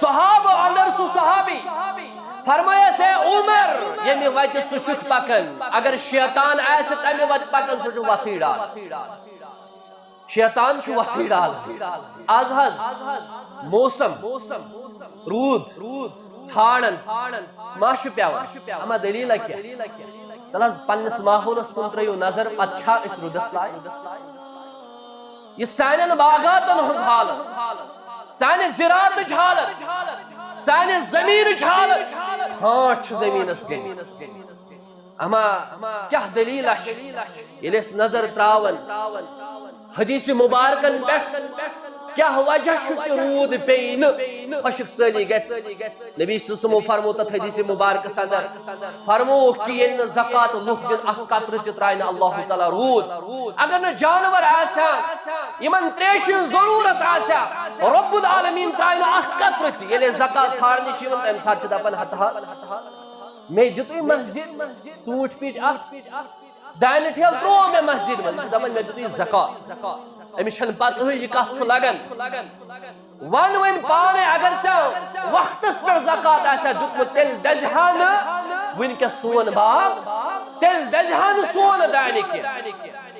صحابہ اندر سو صحابی فرمایا سے عمر یمی وقت ژٕ پکن اگر شیطان آسہِ تمہِ وقت پکن سُہ چھُ وتھٕے ڈال شیطان چھُ وتھٕے ڈال آز حظ موسم روٗد ژھانڈن ما چھُ پیوان اما دلیٖلہ کیٛاہ تل حظ پننِس ماحولس کُن ترٲیِو نظر پتہٕ چھا أسۍ روٗدس لایق یہ سانٮ۪ن باغاتن ہٕنٛز حالت سانہِ زِراعتٕچ حالت سانہِ زمیٖنٕچ حالت کھانٛٹ چھُ زمیٖنس گٔمٕژ اما کیٛاہ دلیٖلہ چھِ ییٚلہِ أسۍ نظر تراون حدیث مبارکن پٮ۪ٹھ کیٛاہ وجہ چھُ کہِ روٗد پیٚیہِ نہٕ خۄشک سٲلی گژھِ نبی صلی اللہ علیہ وسلم فرمو تتھ حدیث مبارکس اندر فرمووُکھ کہِ ییٚلہِ نہٕ زکات لُکھ دِن اکھ قطرٕ تہِ ترٛایہِ نہٕ اللہ تعالیٰ روٗد اگر نہٕ جانور آسان یِمن تریشہِ ہٕنٛز ضروٗرت آسہِ رب العالمیٖن ترٛایہِ نہٕ اکھ قطرٕ تہِ ییٚلہِ أسۍ زکات ژھانڈنہِ چھِ یِوان تمہِ ساتہٕ چھِ دپان ہتہٕ حظ مےٚ دِتُے مسجد ژوٗنٛٹھۍ پیٖٹۍ اکھ دانہِ ٹھیلہٕ تروو مےٚ مسجد منٛز یہِ چھُ دپان مےٚ دِتُے زکات أمِس چھنہٕ پتہٕ یہِ کتھ چھُ لگان ون وۄنۍ پانے اگر ژےٚ وقتس پٮ۪ٹھ زکات آسہِ دیُتمُت تیٚلہِ دزِ ہا نہٕ وٕنکیٚس سون باغ تیٚلہِ دزِ ہا نہٕ سون دانہِ کینٛہہ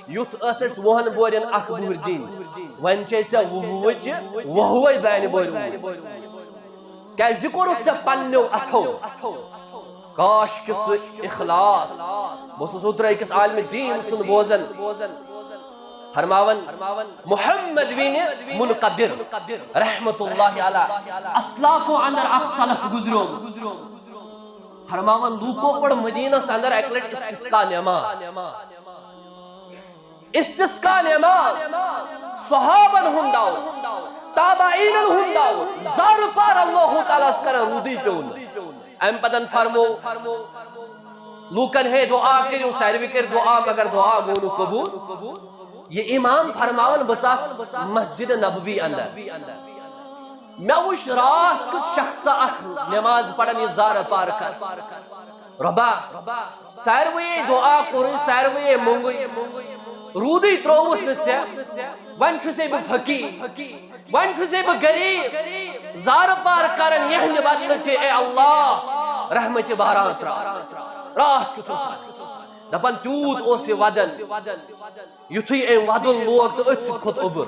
یُتھ ٲس اَسہِ وُہن بورٮ۪ن اکھ بُہٕرۍ دِنۍ وۄنۍ چھے ژےٚ وُہٕچہِ وُہوے دانہِ بورِ کیٛازِ یہِ کوٚرُتھ ژےٚ پننیو اتھو کاش کہِ سُہ اخلاص بہٕ اوسُس اوترٕ أکِس عالمِ دیٖن سُنٛد بوزان فرماون محمد بن منقدر رحمت اللہ علیہ اسلافو اندر اکھ سلف گزریومُت فرماون لوٗکو پوٚر مدیٖنس اندر اکہِ لٹہِ استسقا نٮ۪ماز صحابن ہُنٛد داو تابعیٖنن ہُنٛد داو زارٕ پار اللہ تعالیٰ ہس کران روٗدٕے پیوٚو نہٕ امہِ پتن فرمو لوٗکن ہے دعا کٔرِو ساروی کٔرۍ دعا مگر دعا گوٚو نہٕ قبوٗل یہ امام فرماون بہٕ ژاس مسجد نبوی اندر مےٚ وٕچھ راتھ کیُتھ شخصا اکھ نٮ۪ماز پران یہِ زارٕ پار کر رۄبا ساروٕیے دعا کوٚرُے ساروٕیے مونٛگُے روٗدٕے ترووُتھ نہٕ ژےٚ وۄنۍ چھُسے بہٕ فقیٖر وۄنۍ چھُسے بہٕ غریٖب زارٕ پار کران یہنٛدِ بدلہٕ تہِ اے اللہ رحمتہِ باران تراو راتھ کیُتھ اوس دپان تیوٗت اوس یہِ ودان یُتھُے أمۍ ودُن لوگ تہٕ أتھۍ سۭتۍ کھوٚت اوٚبُر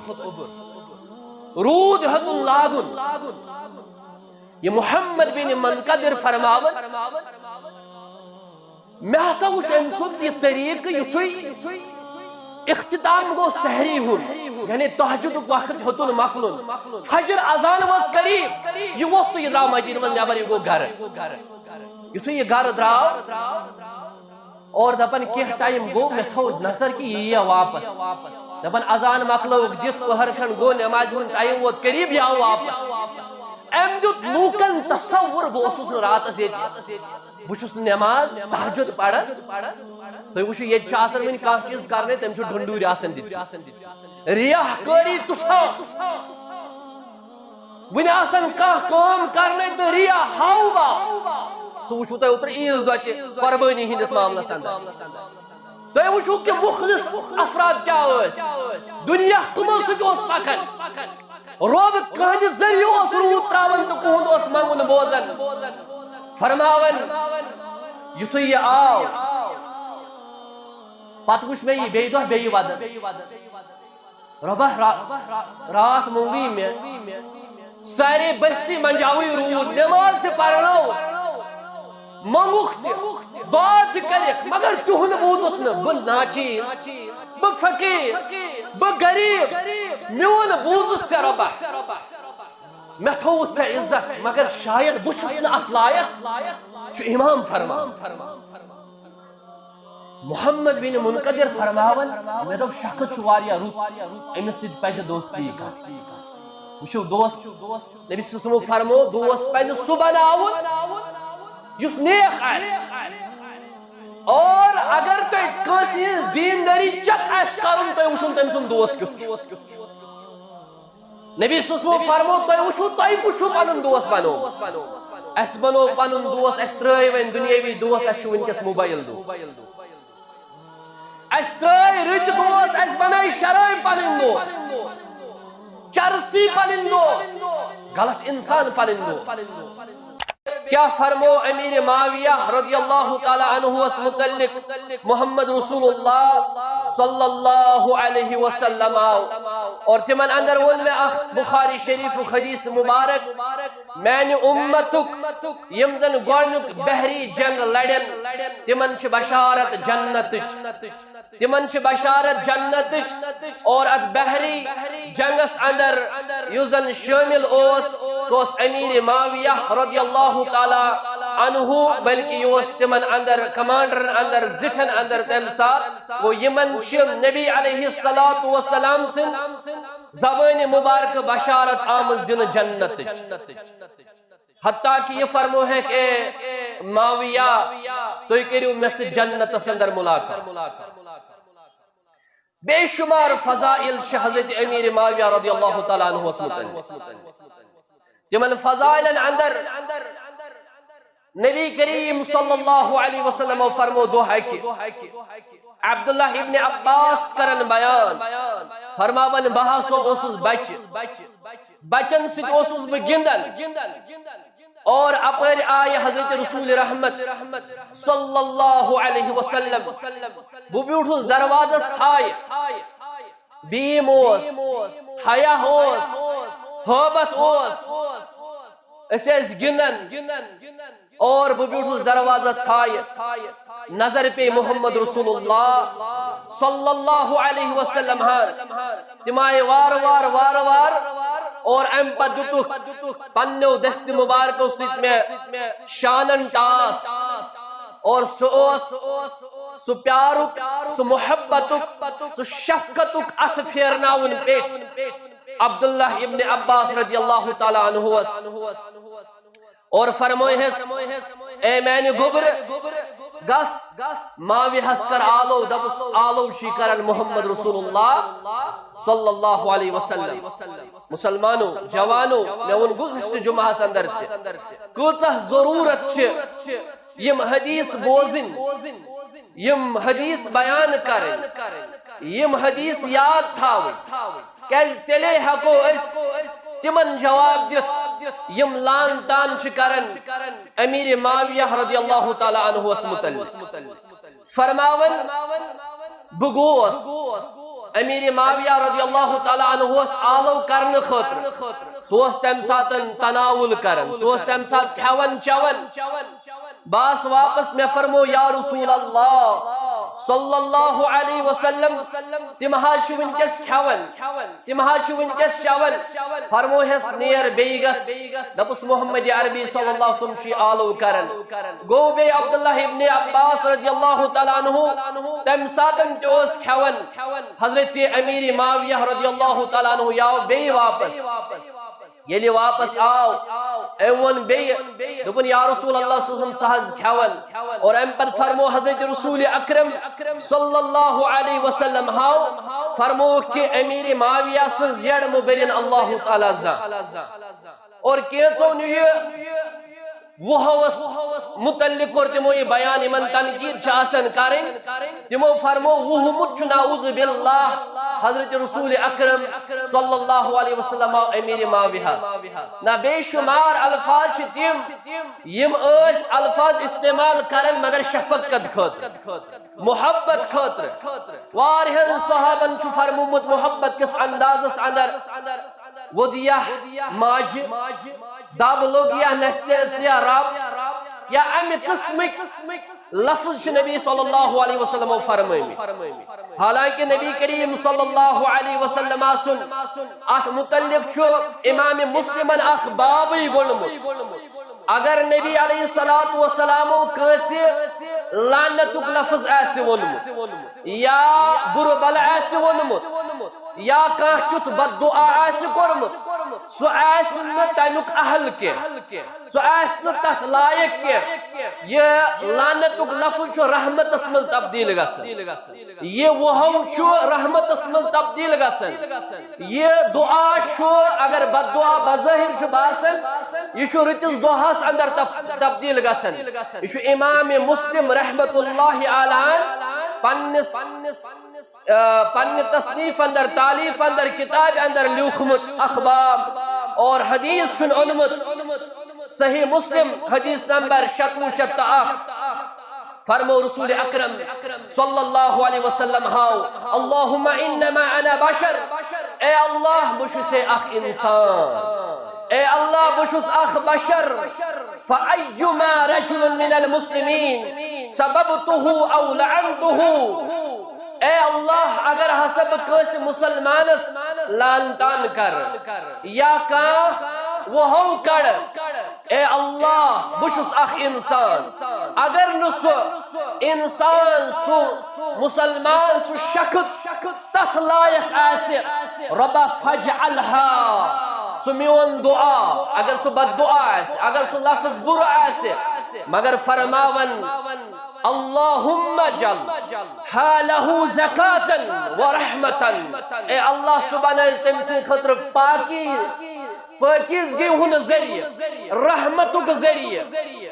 روٗد ہیوٚتُن لاگُن یہِ محمد بن منقدر فرماون مےٚ ہسا وٕچھ أمۍ سُنٛد یہِ طریٖقہٕ یُتھُے اختتام گوٚو سحری ہُنٛد یعنی تہجدُک وقت ہیوٚتُن مۄکلُن فجر اذان وٲژ قریٖب یہِ ووٚتھ تہٕ یہِ درٛاو مسجد منٛز نٮ۪بر یہِ گوٚو گرٕ یُتھُے یہِ گرٕ درٛاو اور دپان کینٛہہ ٹایم گوٚو مےٚ تھوٚو نظر کہِ یہِ یِیا واپس دپان اذان مۄکلٲوُکھ دِتھ پٔہر کھنٛڈ گوٚو نٮ۪مازِ ہُنٛد ٹایم ووت قریٖب یہِ آو واپس أمۍ دیُت لوٗکن تصوُر بہٕ اوسُس نہٕ راتس ییٚتہِ بہٕ چھُس نٮ۪ماز تہجد پران تُہۍ وٕچھِو ییٚتہِ چھُ آسان وُنہِ کانٛہہ چیٖز کرنے تٔمۍ چھُ ڈُنڈوٗرۍ آسان دِتھ رِیاہ کٲری تُفان وُنہِ آسان کانٛہہ کٲم کرنے تہٕ رِیا ہاو باو سُہ وٕچھِو تۄہہِ اوترٕ عیٖذ دۄہ تہِ قۄربٲنی ہٕنٛدِس معاملس اندر تُہۍ وٕچھِو کہِ مُخلص افراد کیٛاہ ٲسۍ دُنیا کٕمو سۭتۍ اوس پکان رۄب کٕہٕنٛدِ ذٔریعہٕ اوس روٗد تراوان تہٕ کُہُنٛد اوس منٛگُن بوزان فرماون یُتھُے یہِ آو پتہٕ وٕچھ مےٚ یہِ بیٚیہِ دۄہ بیٚیہِ ودان رۄبا راتھ مونٛگٕے مےٚ سارے بستی منجاوٕے روٗد نٮ۪ماز تہِ پرنٲو منٛگُکھ تہِ دعا تہِ کٔرِکھ مگر تِہُنٛد بوٗزُتھ نہٕ بہٕ ناچیٖز بہٕ فقیٖر بہٕ غریٖب میون بوٗزُتھ ژےٚ رۄبا مےٚ تھووُتھ ژےٚ عزت مگر شاید بہٕ چھُس نہٕ اتھ لایق چھُ امام فرمان محمد بن منقدر فرماون مےٚ دوٚپ شخص چھُ واریاہ رُت أمِس سۭتۍ پزِ دوستی کرٕنۍ وٕچھِو دوست نبی صلی اللہ علیہ وسلم فرمو دوست پزِ سُہ بناوُن یُس نیک آسہِ اور اگر تۄہہِ کٲنٛسہِ ہٕنٛز دیٖندٲری چیک آسہِ کرُن تُہۍ وٕچھُن تٔمۍ سُنٛد دوست کیُتھ چھُ نبی صلی اللہ علیہ وسلم فرمو تۄہہِ وٕچھِو تۄہہِ کُس چھُو پنُن دوست بنومُت اَسہِ بنوو پنُن دوست اَسہِ ترٛٲے وۄنۍ دُنیٲوی دوست اَسہِ چھُ وٕنکیٚس موبایل دوست اَسہِ ترٛٲے رٕتۍ دوست اَسہِ بنٲے شرٲبۍ پنٕنۍ دوست چرسی پنٕنۍ دوست غلط انسان پنن گو کیا فرمو امیر معاویہ رضی اللہ تعالی عنہ اس متعلق محمد رسول اللہ صلی اللہ علیہ وسلم اور تمن اندر ون میں بخاری شریف حدیث مبارک میں امتک یم زن گوڑنک بحری جنگ لڑن تمن چھ بشارت جنت تمن چھ بشارت جنت اور ات بحری جنگس اندر یوزن شامل سوس امیر معاویہ رضی اللہ تعالی عنہ بلکہ یہ تمن اندر کمانڈر اندر زٹھن اندر تم ساتھ وہ یمن نبی علیہ السلام سن زبان مبارک بشارت آمز دن جنت حتیٰ کہ یہ فرمو ہے کہ معاویہ تو کریو میں سے جنت اندر ملاقات بے شمار فضائل حضرت امیر معاویہ رضی اللہ تعالیٰ عنہ تمن فضائل اندر نبی کریم صلی اللہ علیہ وسلم فرمو دو ہے کہ عبداللہ ابن عباس کرن بیان فرماون بہاسو اسس بچن ست اسس بہ گندن اور اپر آئے حضرت رسول رحمت صلی اللہ علیہ وسلم بہ بیوٹھس دروازس ہائے بیم حیا حبت اس گندن اور بہ بیوٹھس دروازس ہائے نظر پہ محمد رسول اللہ صلی اللہ علیہ وسلم تم آئے وار وار وار وار اور ام پہ دتک پنو دست مبارکو ست میں شانن ٹاس اور سو پیارک سو محبتک سو شفقتک ات پھیرناون پیٹ عبداللہ ابن عباس رضی اللہ تعالی عنہ اور فرموئے اے میں نے گبر گس ماوی ہسکر آلو دبس آلو چی کرن محمد رسول اللہ صلی اللہ علیہ وسلم مسلمانوں جوانوں میں ان گزشت جمعہ اندر کوتہ ضرورت چھ یم حدیث بوزن یم حدیث بیان کرن یم حدیث یاد تھاو کیل تلے حقو اس تمن جواب دیت یم لان تان چکرن امیر معاویہ رضی اللہ تعالی عنہ اس متعلق فرماون بگوس امیر معاویہ رضی اللہ تعالی عنہ اس آلو کرن خطر سوس تم ساتن تناول کرن سوس تم سات کھون چون باس واپس میں فرمو یا رسول اللہ صلی اللہ علیہ وسلم تمہا چھو ونکس کھون تمہا چھو ونکس چون فرمو ہس نیر بیگس دپس محمد عربی صلی اللہ علیہ وسلم چی آلو کرن گو بے عبداللہ ابن عباس رضی اللہ تعالیٰ عنہ تم ساتن چوس کھون حضرت امیر معاویہ رضی اللہ تعالیٰ عنہ یاو بے واپس یلی واپس آو ایون بے دپن یا رسول اللہ صلی اللہ علیہ وسلم سہز کھون اور ام پر فرمو حضرت رسول اکرم صلی اللہ علیہ وسلم فرمو کہ امیر معاویہ سن زیڑ مبرین اللہ تعالیٰ اور کیسو نیے وہوس متعلق اور تمو یہ بیان من تنقید چاہسن کریں تمو فرمو وہ مچ نعوذ باللہ حضرت رسول اکرم صلی اللہ علیہ وسلم امیر معاویہ نا بے شمار الفاظ تیم یم اس الفاظ استعمال کرن مگر شفقت خاطر محبت خاطر وارہن صحابن چھ فرمومت محبت کس اندازس اندر ودیہ ماج دب لوگ یا نشتے یا راب یا امی قسمک لفظ نبی صلی اللہ علیہ وسلم فرمائی حالانکہ نبی کریم صلی اللہ علیہ وسلم سن ات متعلق چھو امام مسلمن اخ بابی گلمت اگر نبی علیہ السلام کیسے لعنتک لفظ ایسے ونمت یا بربل ایسے ونمت یا کان کیت بد دعا ایسے کرمت سو ایسے نہ تینک اہل کے سو ایسے نہ تحت لائق کے یہ لعنتک لفظ چھو رحمت اسمز تبدیل گسن یہ وہو چھو رحمت اسمز تبدیل گسن یہ دعا چھو اگر بد دعا بظاہر چھو باسن یہ چھو رتس دعاس اندر تبدیل گسن یہ چھو امام مسلم رحمت اللہ علیہ پن تصنیف اندر تالیف اندر کتاب اندر لیوخمت اخباب اور حدیث شن انمت صحیح مسلم حدیث نمبر 678 فرمو رسول اکرم صلی اللہ علیہ وسلم ہاو اللہم انما انا بشر اے اللہ بشس اخ انسان اے اللہ بشس اخ بشر فأیما رجل من المسلمین سببتہو او لعنتہو اے اللہ اگر حسب کس مسلمانس لانتان کر یا کا وہ ہو کر اے اللہ بشس اخ انسان اگر نسو انسان سو مسلمان سو شخص تت لائق آسے ربا فجعلها سو میون دعا اگر سو بد دعا آسے اگر سو لفظ برا آسے مگر فرماون اللہم جل حالہو زکاة و رحمتا اے اللہ سبحانہ تمسی خطر پاکی فاکیزگی ہن ذریعہ رحمتک ذریعہ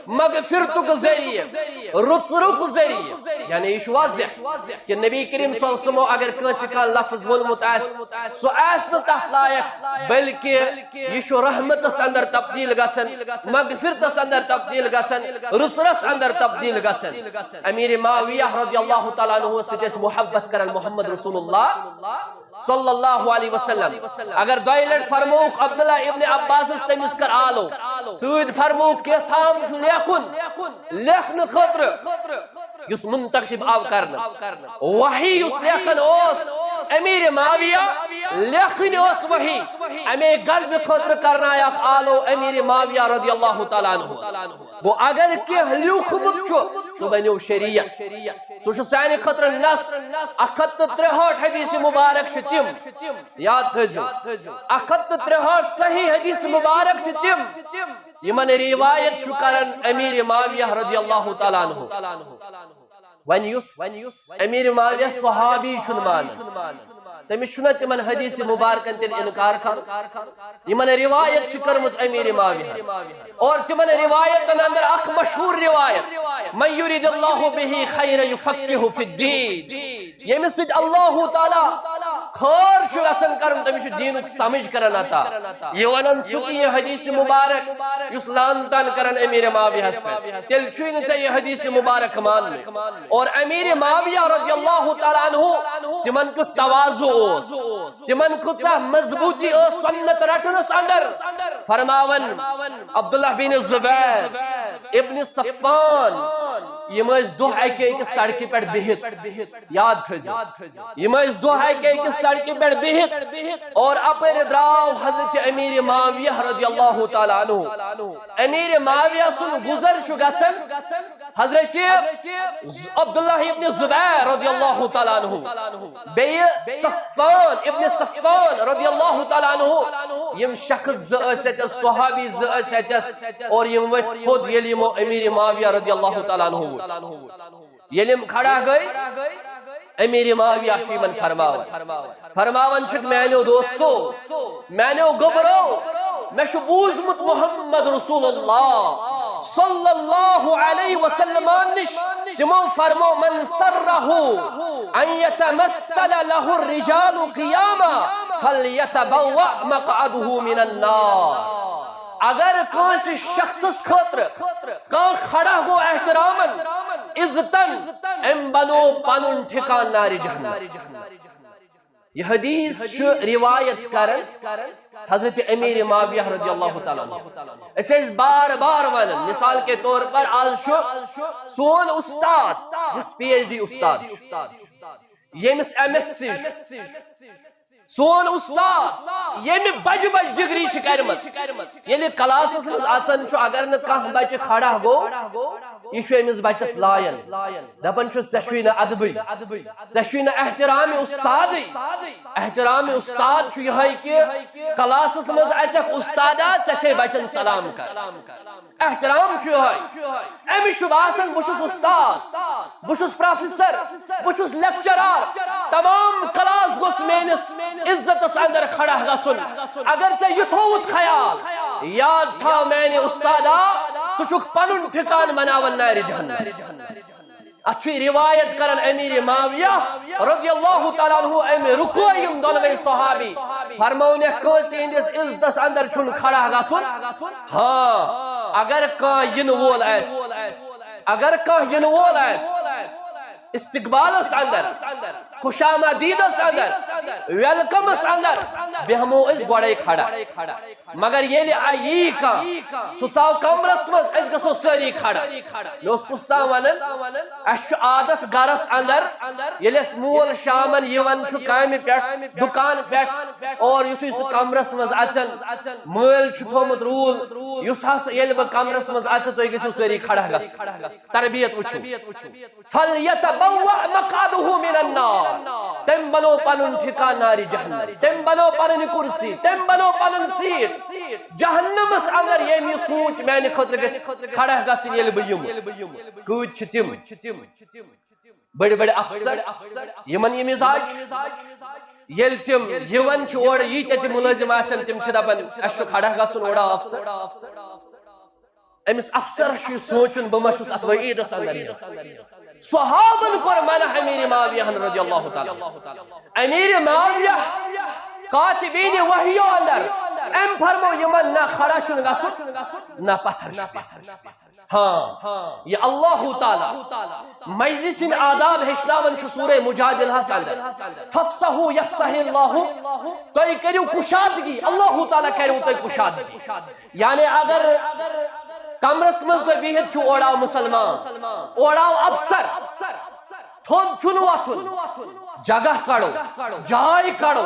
مغفرتک ذریعہ رترک ذریعہ یعنی یہ واضح کہ نبی کریم صلی اللہ علیہ وسلم اگر کسی کا لفظ بولمت آس سو آس نہ تحت لائق بلکہ یہ رحمت اندر تبدیل گسن مغفرت اندر تبدیل گسن رسرس اندر تبدیل گسن امیر معاویہ رضی اللہ تعالیٰ عنہ سے محبت کرن محمد رسول اللہ صلی اللہ علیہ وسلم اگر دویلٹ فرموک عبداللہ ابن عباس استمیس کر آلو سوید فرموک کہ تھام چھو لیکن خطر یس منتخب آو کرنا وحی یس لیکن اوس امیر معاویہ لیکن اوس وحی امی غرض خطر کرنا یک آلو امیر معاویہ رضی اللہ تعالیٰ عنہ وہ اگر کہ لیوکھمت چھو سو بنیو شریعت سو چھو سانی خطر نس اخت ترہوٹ حدیث مبارک شتیم یاد تھجو اخت ترہوٹ صحیح حدیث مبارک شتیم یہ من روایت چھو کرن امیر معاویہ رضی اللہ تعالیٰ عنہ ون یس امیر معاویہ صحابی چھنمان تمہیں چھنا تمن حدیث مبارکن تل انکار کر یمن روایت چکر مز امیر معاویہ اور تمن روایت اندر اخ مشہور روایت من یرید اللہ به خیر یفقہ فی الدین یمی سج اللہ تعالی خیر چھو اصل کرم تمہیں دین سمجھ کرن آتا یہ ونن سکی یہ حدیث مبارک یس لانتان کرن امیر معاویہ پر تل چھوئی چاہیے حدیث مبارک مان لے اور امیر معاویہ رضی اللہ تعالیٰ عنہ تمن کو تواضع تمن کتا مضبوطی او سنت رٹنس اندر فرماون عبداللہ بن زبیر ابن صفان یہ مز دہ اکہ ایک سڑکی پر بہت یاد تھجو یہ مز دہ اکہ ایک سڑکی پر بہت اور اپر دراو حضرت امیر معاویہ رضی اللہ تعالیٰ عنہ امیر معاویہ سن گزر شو گسن حضرت عبداللہ ابن زبیر رضی اللہ تعالیٰ عنہ بی صفان ابن صفان رضی اللہ تعالیٰ عنہ یم شخص زعست صحابی زعست اور یم خود یلیم امیر معاویہ رضی اللہ تعالیٰ عنہ یلیم کھڑا گئی امیر معاویہ شیمن فرماون چھک مینو دوستو مینو گبرو میں شبوزمت محمد رسول اللہ صلی اللہ علیہ وسلم نش تمو فرمو من سرہو ان یتمثل لہ الرجال قیاما فلیتبوع مقعدہ من النار اگر کسی شخص خطر کان کھڑا گو احترامن عزتن ام بنو پانن ٹھکان ناری جہنم یہ حدیث روایت کرن حضرت امیر معاویہ رضی اللہ تعالیٰ عنہ اسے بار بار ونن مثال کے طور پر آج سون استاد اس پی ایچ ڈی استاد یہ مس ایم ایس سی سون استاد یہ میں بج ڈگری کرمت یعنی کلاسس مز آسان اگر نہ کھانا بچہ کھڑا گو یہ امس بچس لائن دپان ژے ادبی ژے احترام استاد احترام استاد یہ کہ کلاسس مز اچھک استادا ژے بچن سلام کر احترام امس باسان بہس استاد بہس پروفیسر بہس لیکچرار تمام کلاس گوس میانس عزت اندر کھڑا گژھن اگر ژے یہ تھوت خیال یاد تھا میانہ استادا ژٕ چھُکھ پنن ٹھکان بناون نارِ جہنم اچھی روایت کرن امیر معاویہ رضی اللہ تعالیٰ عنہ امی رکوئیم دونویں صحابی فرمونے کونسی اندس عزتس اندر چھن کھڑا گھن ہاں اگر کان ین وول ایس اگر کان ین وول ایس استقبالس اندر خوشامدیدس اندر ویلکمس اندر بہمو اس گوڑے کھڑا مگر یہ لئے آئی کا سچاو کمرس مز اس گسو سری کھڑا لوس کستا ونن اشو عادت گرس اندر یہ لئے مول شامن یون چھو کامی پیٹ دکان پیٹ اور یتو اس کمرس مز اچن مل چھو مد رول یس حس یہ لئے کمرس مز اچن تو یہ گسو سری کھڑا گا تربیت وچھو فَلْيَتَبَوَّأْ مَقْعَدُهُ مِنَ النَّارِ تم بنو پنن ٹھکان ناری جہنم تم بنو پنن کرسی تم بنو پنن سیٹ جہنم اس اندر یہ می سوچ میں نے خطر گس کھڑا گسن یل بیم کوچ تم بڑے بڑے افسر یمن یہ مزاج یل تم یون چھ اور یہ تے ملازم آسن تم چھ دپن اش کھڑا گسن اوڑا افسر امس افسر چھ سوچن بمشس ات وعید اس اندر صحابن کور منع امیر معاویہ رضی اللہ تعالی امیر معاویہ کاتبین وحیو اندر ام فرمو یمن نہ کھڑا چھن گژھن نہ پتھر ہاں یہ اللہ تعالی مجلس آداب ہشناون چھ سورہ مجادلہ اندر ففصحوا یفصح اللہ تو کریو کشادگی اللہ تعالی کریو تو کشادگی یعنی اگر کمرس مز تو بہت چھو اوڑاو مسلمان اوڑاو افسر تھون چھن واتھن جگہ کڑو جائے کڑو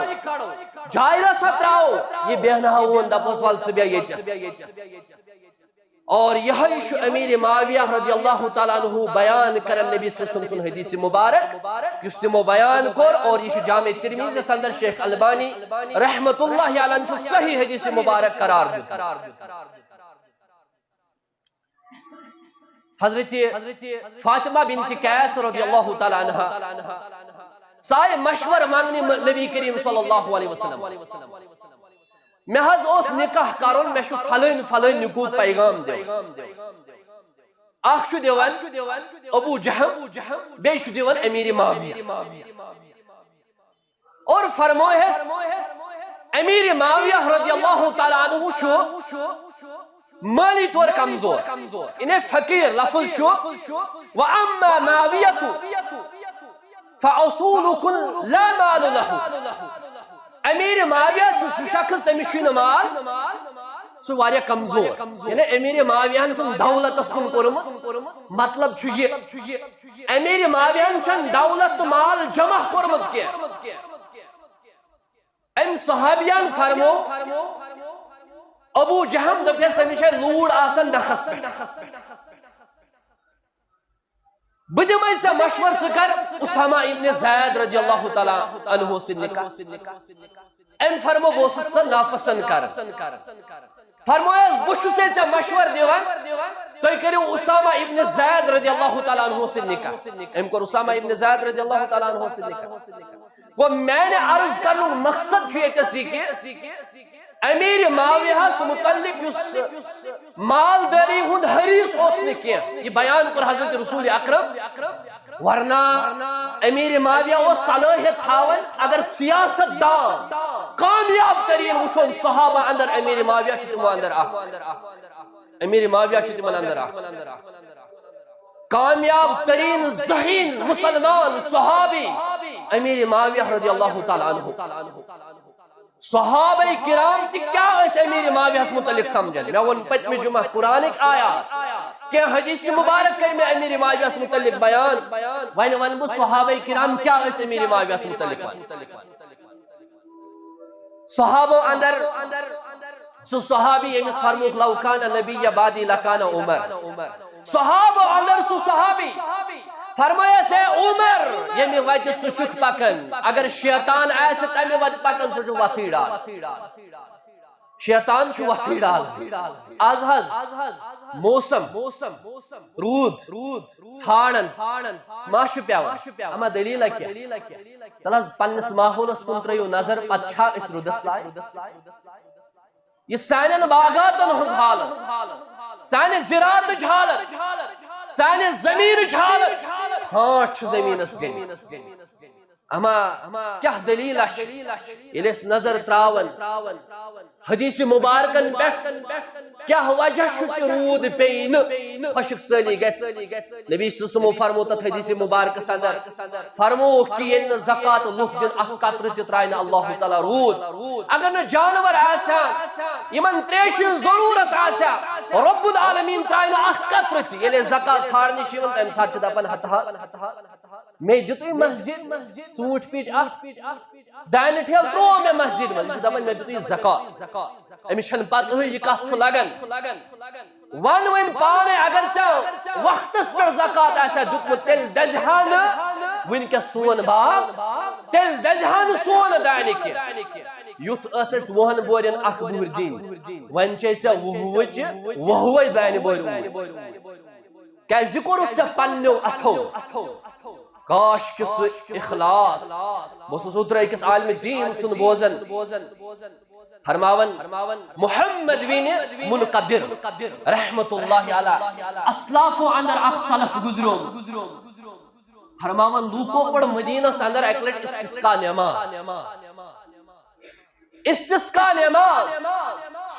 جائے رسا تراؤ یہ بہنہ ہون دا پوسوال سے بیا یتس اور یہی شو امیر معاویہ رضی اللہ تعالیٰ عنہ بیان کرن نبی صلی اللہ علیہ وسلم حدیث مبارک کس نے بیان کر اور یہ جامع ترمذی سندر شیخ البانی رحمت اللہ علیہ صحیح حدیث مبارک قرار دی حضرت فاطمہ بنت قیس رضی اللہ تعالیٰ عنہ سائے مشور مانگنی نبی کریم صلی اللہ علیہ وسلم میں حض اوس نکاح کرون میں شو فلن نکوت پیغام دیو آخ شو دیوان ابو جہم بے شو دیوان امیر معاویہ اور فرموئے امیر معاویہ رضی اللہ تعالیٰ عنہ چھو مالی طور کمزور انہیں فقیر لفظ شو وَأَمَّا مَعَوِيَةُ فَعُصُولُكُنْ لَا مَالُ لَهُ امیر معاویہ چھو شخص تمیشین مال سو واریا کمزور یعنی امیر معاویہ چھو دولت اسکن کرمت مطلب چھو یہ امیر معاویہ چھو دولت مال جمع کرمت کیا ام صحابیان فرمو ابو جہم دفیس تمیشہ لوڑ آسن نخس پیٹ بدیم ایسا مشور سکر اسامہ ابن زید رضی اللہ تعالیٰ عنہ سے نکاح ام فرمو بوسستا نافسن کر فرمویا بشو سے مشور دیوان تو کریو اسامہ ابن زید رضی اللہ تعالیٰ عنہ سے نکاح ام کر اسامہ ابن زید رضی اللہ تعالیٰ عنہ سے نکاح وہ میں نے عرض کرنو مقصد چھوئے کسی کے امیر معاویہ سے متعلق مالداری ہند حریص ہوسنے کیا یہ بیان کر حضرت رسول اکرم ورنہ امیر معاویہ وہ صلاحیت تھاون اگر سیاست دان کامیاب ترین وچھون صحابہ اندر امیر معاویہ چھتمو اندر امیر معاویہ چھتمو اندر کامیاب ترین ذہین مسلمان صحابی امیر معاویہ رضی اللہ تعالیٰ عنہ صحابہ کرام تی کیا اس امیر معاویہ سے متعلق سمجھن میں ان پتم جمعہ قرآن ایک آیا کہ حدیث مبارک کر میں امیر معاویہ سے متعلق بیان وین صحابہ کرام کیا اس امیر معاویہ سے متعلق صحابہ اندر سو صحابی امس فرموک لو کان نبی بعدی لکان عمر صحابہ اندر سو صحابی فرمایا سے عمر یمی وقت سچک پکن اگر شیطان ایسے تمی وقت پکن سچو وطی ڈال شیطان چھو وطی ڈال آز موسم رود ژھانڈن ماشو پیوان اما دلیل کیا تلاز پنس ماحول اس کن تریو نظر پچھا اس رودس لائے یہ سینن باغاتن ہز حالت سین زراعت حالت سین زمین حالت پھانٹ زمینس گٔمٕتۍ اما کیا دلیل ییٚلہِ نظر تراون حدیث مبارکن پٮ۪ٹھ کیا وجہ کہ روٗد پیٚیہِ نہٕ خۄشک سٲلی گژھِ نبی صلی اللہ علیہ وسلم فرمو تتھ حدیث مبارکس اندر فرمو کہ ییٚلہِ نہٕ زکات لُکھ دِن اکھ قطرٕ تہِ ترٛایہِ نہٕ اللہ تعالیٰ روٗد اگر نہٕ جانور آسان یمن تریشہِ ہٕنٛز ضروٗرت آسیا رب العالمین ترٛایہِ نہٕ اکھ قطرٕ تہِ ییٚلہِ زکات ژھانڈنہِ چھِ یِوان تمہِ ساتہٕ چھِ دپان ہتہٕ حظ مےٚ دِتُے مسجد ژوٗنٛٹھۍ پیٖٹۍ اکھ دانہِ ٹھیلہٕ تروو مےٚ مسجد منٛز یہِ چھُ دپان مےٚ دِتُے زکات أمِس چھنہٕ پتہٕ یہِ کتھ چھُ لگان ون وۄنۍ پانے اگر ژےٚ وقتس پٮ۪ٹھ زکات آسیا دیُتمُت تیٚلہِ دزِ ہا نہٕ وٕنکیٚس سون باغ تیٚلہِ دزِ ہا نہٕ سون دانہِ کینٛہہ یُتھ ٲس اسہِ وُہن بورٮ۪ن اکھ بُہر دِنۍ وۄنۍ چھے ژےٚ وُہوٕچہِ وُہوے دانہِ بورِ کیازِ یہِ کوٚرُتھ ژےٚ پننیو اتھو کاش کہ سُہ اخلاص بہٕ اوسُس اوترٕ أکِس عالمِ دیٖن سُنٛد بوزان فرماون محمد بن منقدر رحمت اللہ علیہ اسلافو اندر اکھ سلف گزریومُت فرماون لوٗکو پوٚر مدینس اندر اکہِ لٹہِ استسقا نٮ۪ماز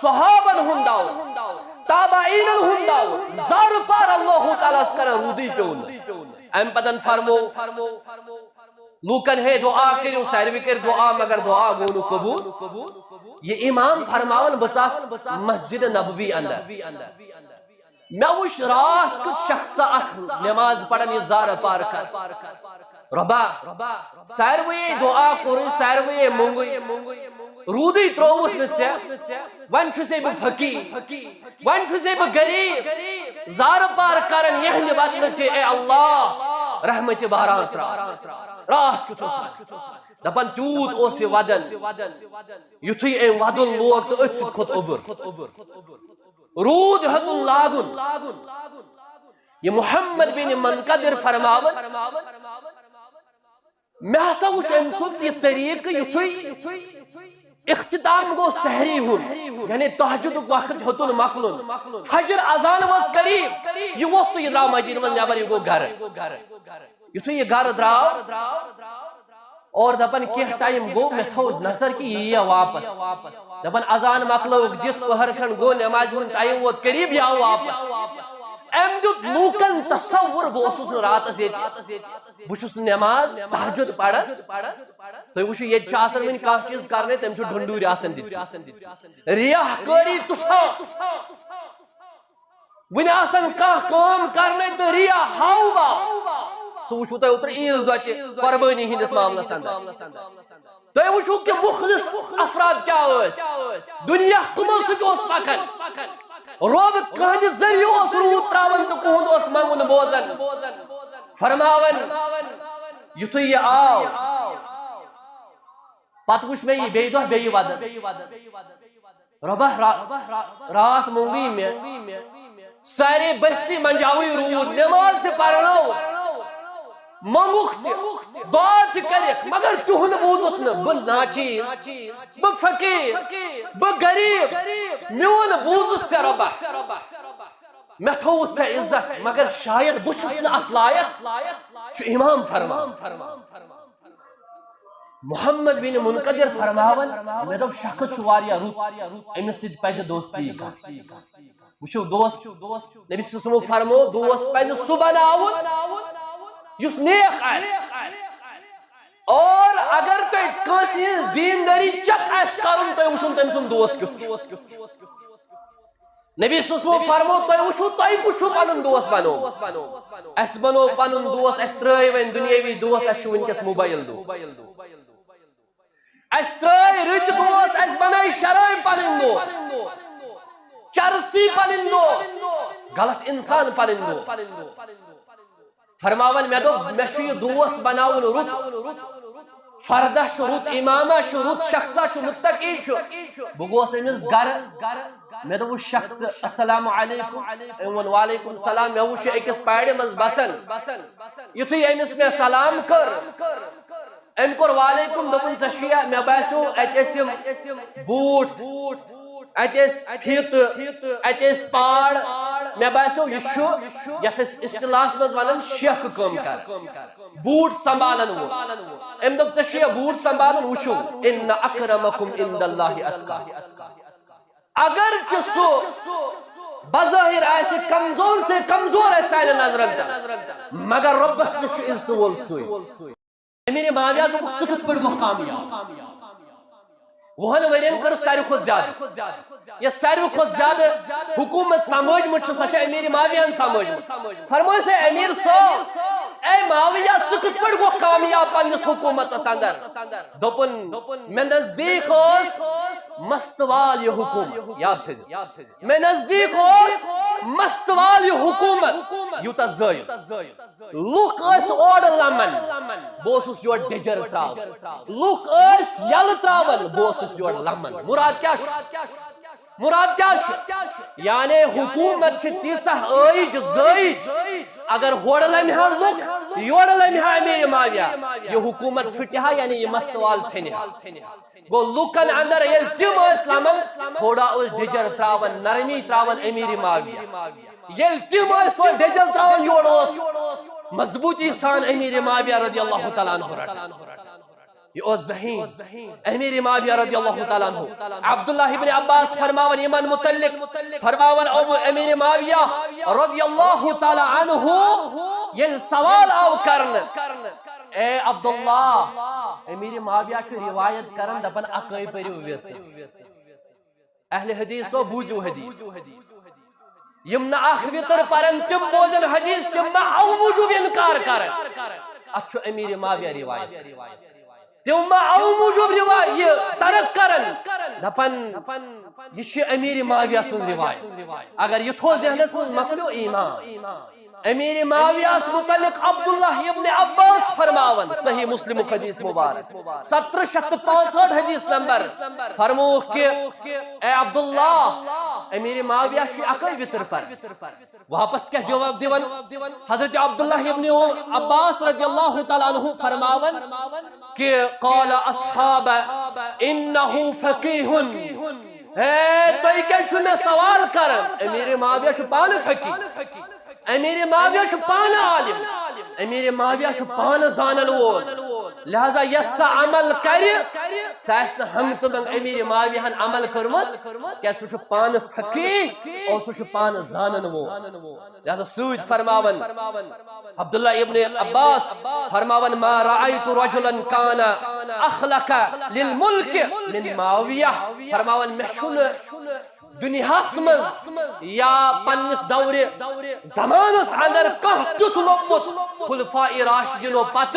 صحابن ہُنٛد دو تابعینن ہُنٛد دو زارٕ پار اللہ تعالیٰ ہس کران روٗدٕے پیوٚو نہٕ امہِ پتن فرمو لوٗکن ہے دعا کٔرِو ساروی کٔرۍ دعا مگر دعا گوٚو نہٕ قبوٗل یہ امام فرماون بہٕ ژاس مسجد نبوی اندر مےٚ وٕچھ راتھ کیُتھ شخصا اکھ نٮ۪ماز پران یہِ زارٕ پار کر رۄبا ساروٕے دعا کوٚرُے ساروٕے مونٛگُے روٗدٕے ترووُتھ نہٕ ژےٚ وۄنۍ چھُسے بہٕ فقیٖر وۄنۍ چھُسے بہٕ غریٖب زارٕ پار کران یہنہِ بدلہٕ تہِ اے اللہ رحمتہِ باران تراو راتھ کیُتھ اوس دپان تیوٗت اوس یہِ ودان یُتھُے أمۍ ودُن لوگ تہٕ أتھۍ سۭتۍ کھوٚت اوٚبُر روٗد ہیوٚتُن لاگُن یہ محمد بن منقدر فرماون مےٚ ہسا وٕچھ أمۍ سُنٛد یہِ طریٖقہٕ یُتھُے اختتام گوٚو سحری ہُنٛد یعنی تہجدُک وقت ہیوٚتُن مۄکلُن فجر اذان وٲژ قریٖب یہِ ووٚتھ تہٕ یہِ درٛاو مسجد منٛز نٮ۪بر یہِ گوٚو گرٕ یُتھُے یہِ گرٕ درٛاو اور دپان کینٛہہ ٹایم گوٚو مےٚ تھوٚو نظر کہِ یہِ یِیا واپس دپان اذان مۄکلٲوُکھ دِتھ پٔہر کھنٛڈ گوٚو نٮ۪مازِ ہُنٛد ٹایم ووت قریٖب یہِ آو واپس أمۍ دیُت لوٗکن تصوُر بہٕ اوسُس نہٕ راتس ییٚتہِ بہٕ چھُس تہجد پران تُہۍ وٕچھِو ییٚتہِ چھُ آسان وۄنۍ کانٛہہ چیٖز کرنے تٔمۍ چھُ ڈُنڈوٗرۍ آسان دِتھ ریاہ کٲری طوفان وۄنۍ آسان کانٛہہ کٲم کرنے تہٕ ریاہ ہاو باو سُہ وٕچھِو تُہۍ اوترٕ عیٖذ دۄہ تہِ قۄربٲنی ہٕنٛدِس معاملس اندر تُہۍ وٕچھِو کہِ مُخلص افراد کیٛاہ ٲسۍ دُنیا کٕمو سۭتۍ اوس پکان رۄب کٕہٕنٛدِ ذٔریعہٕ اوس روٗد تراوان تہٕ کُہُنٛد اوس منٛگُن بوزان فرماون یُتھُے یہِ آو پتہٕ وٕچھ مےٚ یہِ بیٚیہِ دۄہ بیٚیہِ ودان رۄبا راتھ مونٛگٕے مےٚ سارے بستی منجاوٕے روٗد نٮ۪ماز تہِ پرنٲو منٛگُکھ تہِ دعا تہِ کٔرِکھ مگر تِہُنٛد بوٗزُتھ نہٕ بہٕ ناچیٖز بہٕ فقیٖر بہٕ غریٖب میون بوٗزُتھ ژےٚ رۄبا مےٚ تھووُتھ ژےٚ عزت مگر شاید بہٕ چھُس نہٕ اتھ لایق چھُ امام فرمان محمد بن منقدر فرماون مےٚ دوٚپ شخص چھُ واریاہ رُت أمِس سۭتۍ پزِ دوستی کرٕنۍ وٕچھِو دوست نبی صلی اللہ علیہ وسلم فرمو دوست پزِ سُہ بناوُن یُس نیک آسہِ اور اگر تۄہہِ کٲنٛسہِ ہٕنٛز دیٖندٲری چیک آسہِ کرُن تُہۍ وٕچھُن تٔمۍ سُنٛد دوست کیُتھ چھُ نبی صلی اللہ علیہ وسلم فرمو تُہۍ وٕچھِو تۄہہِ کُس چھُو پنُن دوست بنومُت اَسہِ بنوو پنُن دوست اَسہِ ترٛٲے وۄنۍ دُنیٲوی دوست اَسہِ چھُ وٕنکیٚس موبایل دوست اَسہِ ترٛٲے رٕتۍ دوست اَسہِ بنٲے شرٲبۍ پنٕنۍ دوست چرسی پنٕنۍ دوست غلط انسان پنٕنۍ دوست فرماون مےٚ دوٚپ مےٚ چھُ یہِ دوست بناوُن رُت فردہ چھُ رُت امامہ چھُ رُت شخصا چھُ مُتقی چھُ بہٕ گوس أمِس گرٕ مےٚ دوٚپُس شخص السلام علیکم أمۍ ووٚن وعلیکم السلام مےٚ وٕچھ یہِ أکِس پارِ منٛز بسان یُتھُے أمِس مےٚ سلام کٔر أمۍ کوٚر وعلیکم دوٚپُن ژےٚ چھُیا مےٚ باسیو اَتہِ ٲسۍ یِم بوٗٹھ اَتہِ ٲسۍ فیٖتہٕ اَتہِ ٲسۍ پاڑ میں باسو یہ شو یتھ اصطلاح مز ونن شیخ کم کر بوٹ سنبھالن وہ ام دپ سے شیخ بوٹ سنبھالن وچھو ان اکرمکم عند اللہ اتقاکم اگر سو بظاہر ایسے کمزور سے کمزور ہے سائل نظرن مگر ربس نش عزت وول سوئی میرے معاویہ تو سخت پڑ گو کامیاب وہن ورین کر ساری خود زیادہ یہ ساری خود زیادہ حکومت سمجھ مجھ سچا امیر معاویہ سمجھ فرمائے سے امیر سو اے معاویہ سخت پڑ گو کامیاب پنس حکومت اندر دپن میں نزدیک ہوس مستوال یہ حکومت یاد تھے میں نزدیک ہوس مستوال یہ حکومت یوتا زائد لوک اس اوڑ لمن بوسس یور ڈجر تراو لوک اس یل تراول بوسس یور لمن مراد کیا مراد کیا یعنی حکومت چھ تیسہ ایج زائج اگر ہوڑ لمحہ لوک یوڑ لمحہ امیر معاویہ یہ حکومت فٹہا یعنی یہ مستوال پھنہا گو لوکن اندر یل تم اسلامن تھوڑا اس ڈجر تراون نرمی تراون امیر معاویہ یل تم اس تو ڈجر تراون یوڑ اس مضبوطی سان امیر معاویہ رضی اللہ تعالیٰ عنہ یہ او ذہین امیر معاویہ رضی اللہ تعالیٰ عنہ عبداللہ ابن عباس فرماون ایمان متعلق فرماون امیر معاویہ رضی اللہ تعالیٰ عنہ یہ سوال آو کرن اے عبداللہ امیر معاویہ چھو روایت کرن دپن اکائی پریو ویت اہل حدیث و بوزو حدیث یمنا اخ ویتر پرن تم بوزن حدیث تم ما او موجوب انکار کرن اچھو امیر معاویہ روایت تم ما او موجوب روایت یہ ترک کرن دپن یہ امیر معاویہ سن روایت اگر یہ تھو ذہنت سن مکلو ایمان امیر معاویہ متعلق عبداللہ ابن عباس فرماون صحیح مسلم حدیث مبارک 1765 حدیث نمبر فرمو کہ اے عبداللہ امیر معاویہ شی اکائی وطر پر واپس کیا جواب دیون حضرت عبداللہ ابن عباس رضی اللہ تعالیٰ عنہ فرماون کہ قال اصحاب انہو فقیہن ہے تو یہ کیا چھو میں سوال کرن امیر معاویہ چھو پان فقیہ امیر معاویہ چھو پان عالم امیر معاویہ چھو پان زانن وول لہذا یسا عمل کری سیسن ہم تمہیں امیر معاویہ ہن عمل کرمت کیا سو چھو پان فقیہ اور سو چھو پان زانن وول لہذا سوید فرماون عبداللہ ابن عباس فرماون ما رأیت رجلا کانا اخلق للملک من معاویہ فرماون محشون دنیا سمز یا پنس دور زمانس اندر کہتت لومت خلفاء راشدین و پت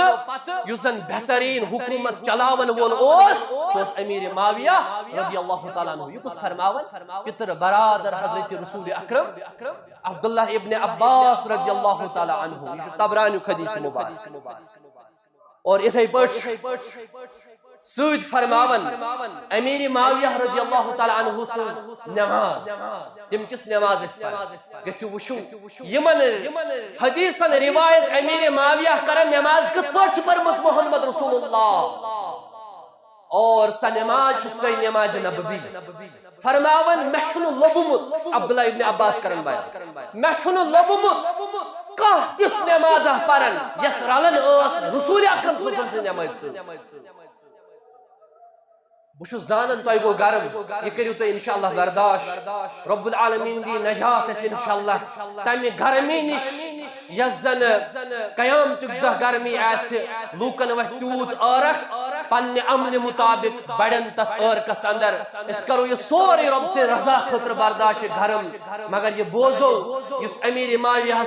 یزن بہترین حکومت چلاون وول اوس سوس امیر معاویہ رضی اللہ تعالیٰ عنہ یہ کس فرماون پتر برادر حضرت رسول اکرم عبداللہ ابن عباس رضی اللہ تعالیٰ عنہ یہ طبرانی حدیث مبارک اور اتھائی پرچ سوید فرماون امیر معاویہ رضی اللہ تعالیٰ عنہ سن نماز تم کس نماز اس پر گسو وشو یمن حدیثاً روایت امیر معاویہ کرن نماز کت پرچ پرمز محمد رسول اللہ اور سا نماز سی نماز نبوی فرماون محشن لبمت عبداللہ ابن عباس کرن بایا محشن لبمت کہا کس نماز پرن یس رالن اس رسول اکرم صلی اللہ علیہ وسلم نماز بشو زانن تو گو گرم یہ کریو تو انشاءاللہ برداشت رب العالمین دی نجات ہے انشاءاللہ تامی گرمی نش یزن قیام تک دہ گرمی ایسے لوکن وحتود آرک پن عمل مطابق بڑن تت آرکس اندر اس کرو یہ سوری رب سے رضا خطر برداشت گرم مگر یہ بوزو اس امیر معاویہ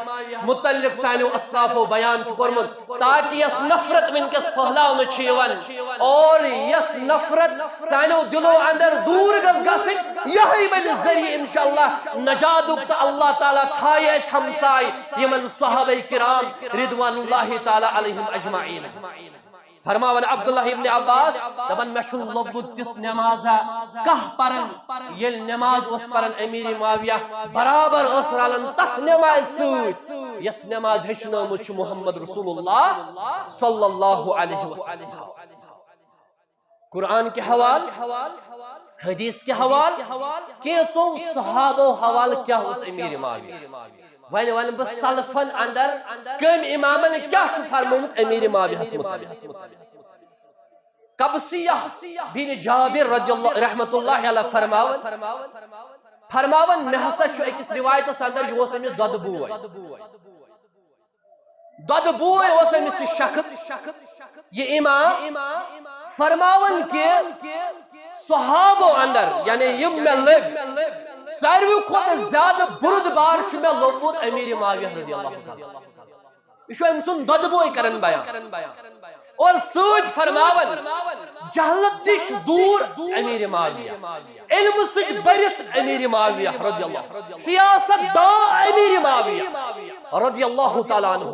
متعلق سانو اسلاف و بیان چکرمت تاکہ یس نفرت من کس پہلاو نچیون اور یس نفرت سانو دلو اندر دور گز گسن یہی بل ذریعہ انشاءاللہ نجادک تا اللہ تعالیٰ تھائی اس ہمسائی یمن صحابہ کرام رضوان اللہ تعالیٰ علیہم اجمعین فرماون عبداللہ ابن عباس دبن مشن لبود تس نمازا کہ پرن یل نماز اس پرن امیر معاویہ برابر اس رالن تک نماز سوئی یس نماز ہشنو مچ محمد رسول اللہ صلی اللہ علیہ وسلم قرآن کے حوال حدیث کے حوال کیچو صحابو حوال کیا اس امیر معاویہ ون بہ سلفن اندر کم امامن کیا فرموت امیر معاویہ متعلق قبسیہ بن جابر رضی اللہ رحمت اللہ علیہ فرماون میں ہسا چھ اکس روایتس اندر یہ اس امس دود بوئے اس امس شخص یہ امام فرماون کہ صحابو اندر یعنی یم میں لب ساروی کھوتہ زیادہ بردبار چھ میں لوگمت امیر معاویہ رضی اللہ عنہ یہ ام سن دود بوئے کرن بیان اور سوچ فرماون جہلت نش دور امیر معاویہ علم سچ برت امیر معاویہ رضی اللہ سیاست دا امیر معاویہ رضی اللہ تعالی عنہ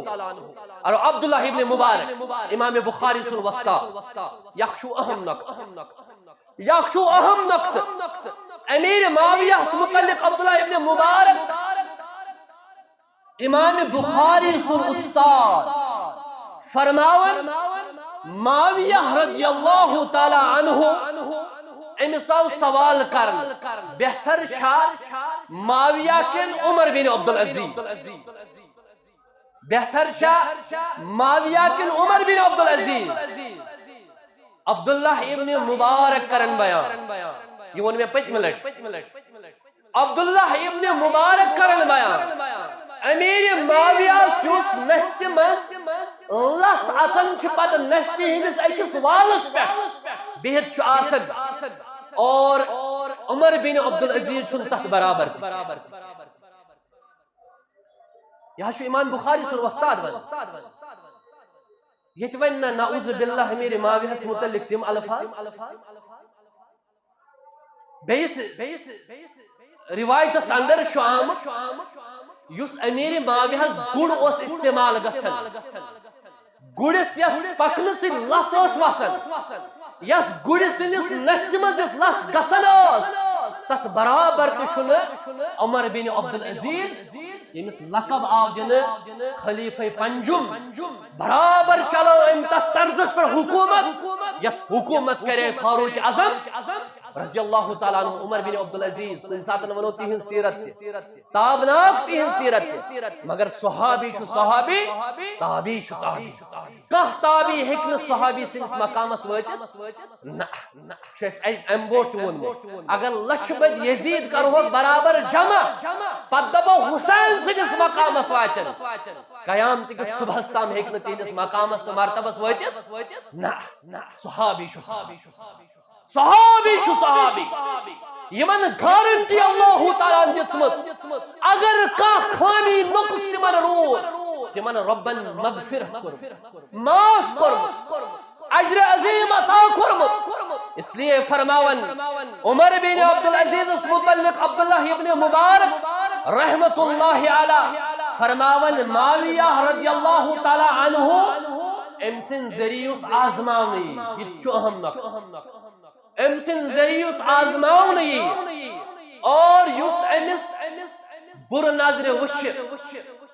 اور عبداللہ ابن مبارک امام بخاری سن وسطا یخشو اہم نقط امیر معاویہ متعلق عبداللہ ابن مبارک امام بخاری سن استاد فرماون معاویہ رضی اللہ تعالی عنہ امساو سوال کرن بہتر شاہ معاویہ کن عمر بن عبدالعزیز بہتر شاہ معاویہ کن عمر بن عبدالعزیز عبداللہ ابن مبارک کرن بیان یہ ون میں پت ملک عبداللہ ابن مبارک کرن بیان امیر معاویہ سوس نشت مز لس اچن چھ پت نشتی ہندس اکس والس پہ بہت چھ آسد اور عمر بن عبدالعزیز چھن تحت برابر یہاں چھو امام بخاری سن وستاد ون یہ ون نعوذ باللہ امیر معاویہ اس متعلق تم الفاظ بیس روایت اندر شام یس امیر معاویہ گڑ اس استعمال گژھن گڑس یس پکن سے لس اس وسن یس گڑ سنس نشت مز یس لس گژھن تت برابر تشن عمر بن عبدالعزیز یمس لقب آو دن خلیفہ پنجم برابر چلو ام تت طرزس پر حکومت یس حکومت کرے فاروق اعظم رضی اللہ تعالیٰ عنہ عمر بن عبدالعزیز کن ساتن ونو تیہن سیرت تابناک تیہن سیرت مگر صحابی شو صحابی تابی شو تابی کہہ تابی ہکن صحابی سنس مقامس ویتت نا شیس امبوٹ ون اگر لچھ بد یزید کرو برابر جمع پد دبو حسین سنس مقامس ویتت قیام تک صبحستان ہکن تیہنس مقامس مرتبس ویتت نا صحابی شو صحابی یمن گارنٹی اللہ تعالیٰ دژمٕژ اگر کانٛہہ خامی نقص تمن روٗد تمن ربن مغفرت کورمُت معاف کورمُت اجر عظیم عطا کورمُت اس لیے فرماون عمر بن عبدالعزیز متعلق عبداللہ ابن مبارک رحمت اللہ علیہ فرماون معاویہ رضی اللہ تعالی عنہ ام سن ذریعہ آزماونی یہ چھُ اہم نقطہ ام سن ذریعہ آزماونی اور یس امس بر نظر وچھ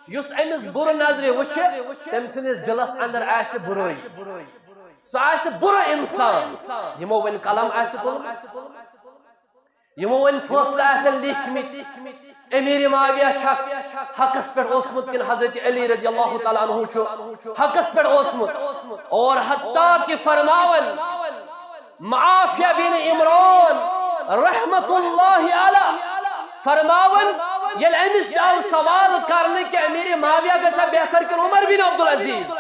یس امس بر نظر وچھ تم سندس دلس اندر آس برائی سہ آس بر انسان یمو ون قلم آس تل یمو ون فیصلہ آسن لیکھمت امیر معاویہ چھا حقس پہ اوسمت کن حضرت علی رضی اللہ تعالیٰ عنہ چھو حقس پہ اوسمت اور حتیٰ کہ فرماون معافیہ بن عمران رحمت اللہ علیہ فرماون یل امس آو سوال کرنے کہ امیر معاویہ گژھا بہتر کن عمر بن عبدالعزیز